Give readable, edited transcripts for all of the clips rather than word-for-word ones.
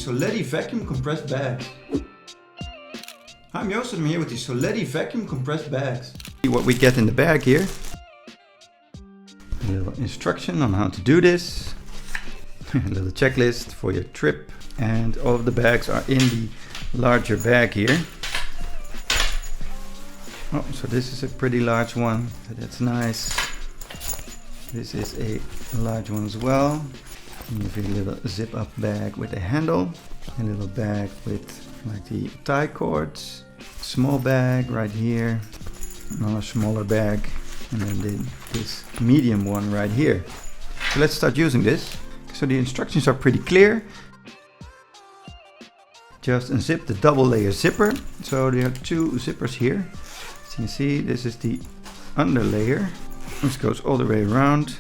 SOLEDI vacuum compressed bags. I'm Joost and I'm here with the SOLEDI vacuum compressed bags. See what we get in the bag here. A little instruction on how to do this. A little checklist for your trip. And all of the bags are in the larger bag here. Oh, so this is a pretty large one. That's nice. This is a large one as well. You have a little zip up bag with a handle. A little bag with like the tie cords. Small bag right here. Another smaller bag. And then this medium one right here. So let's start using this. So the instructions are pretty clear. Just unzip the double layer zipper. So there are two zippers here. As you can see, this is the under layer. This goes all the way around.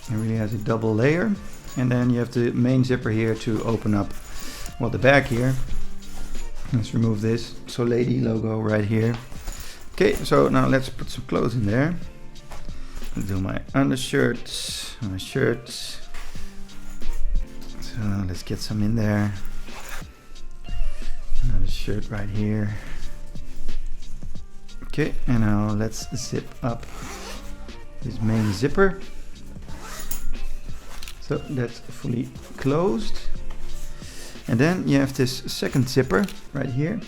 It really has a double layer. And then you have the main zipper here to open up, well, the bag here. Let's remove this SOLEDI logo right here. Okay, so now let's put some clothes in there. Let's do my undershirts, my shirts. So let's get some in there. Another shirt right here. Okay, and now let's zip up this main zipper. So that's fully closed. And then you have this second zipper right here.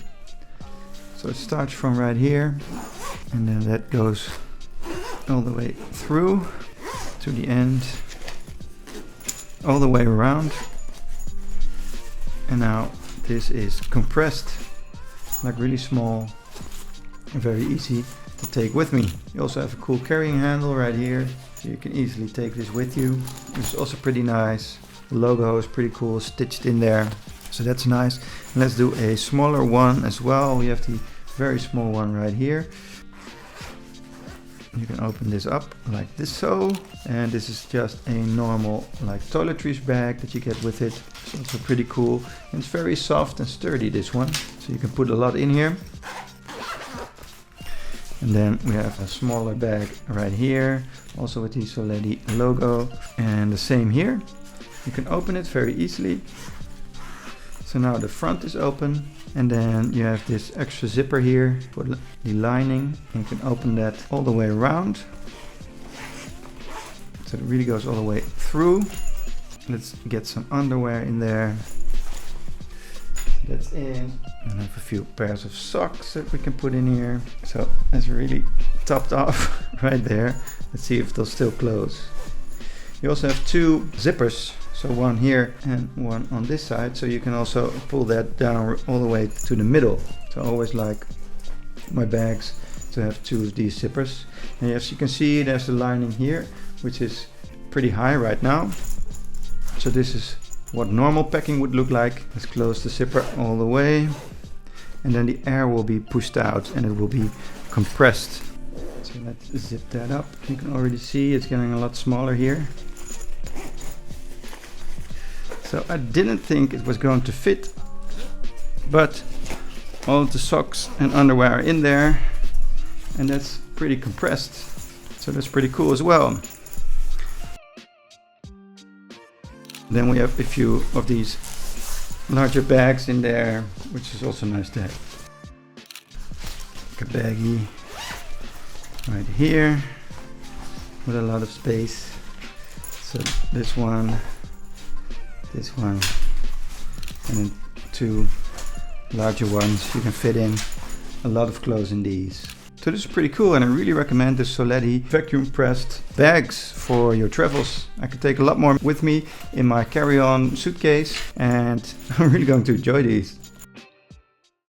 So it starts from right here and then that goes all the way through to the end, all the way around. And now this is compressed, like really small and very easy to take with me. You also have a cool carrying handle right here, so you can easily take this with you. It's also pretty nice. The logo is pretty cool, stitched in there, so that's nice. And let's do a smaller one as well. We have the very small one right here. You can open this up like this, so, and this is just a normal like toiletries bag that you get with it. It's also pretty cool, and it's very soft and sturdy, this one, so you can put a lot in here. And then we have a smaller bag right here, also with the SOLEDI logo, and the same here. You can open it very easily. So now the front is open, and then you have this extra zipper here for the lining. You can open that all the way around. So it really goes all the way through. Let's get some underwear in there. That's in. And I have a few pairs of socks that we can put in here. So that's really topped off right there. Let's see if they'll still close. You also have two zippers. So one here and one on this side. So you can also pull that down all the way to the middle. So I always like my bags to have two of these zippers. And as you can see, there's the lining here, which is pretty high right now. So this is what normal packing would look like. Let's close the zipper all the way. And then the air will be pushed out and it will be compressed. So let's zip that up. You can already see it's getting a lot smaller here. So I didn't think it was going to fit, but all of the socks and underwear are in there, and that's pretty compressed. So that's pretty cool as well. Then we have a few of these larger bags in there, which is also nice to have. Like a baggie right here with a lot of space. So this one, and then two larger ones. You can fit in a lot of clothes in these. So this is pretty cool, and I really recommend the SOLEDI vacuum pressed bags for your travels. I can take a lot more with me in my carry-on suitcase, and I'm really going to enjoy these.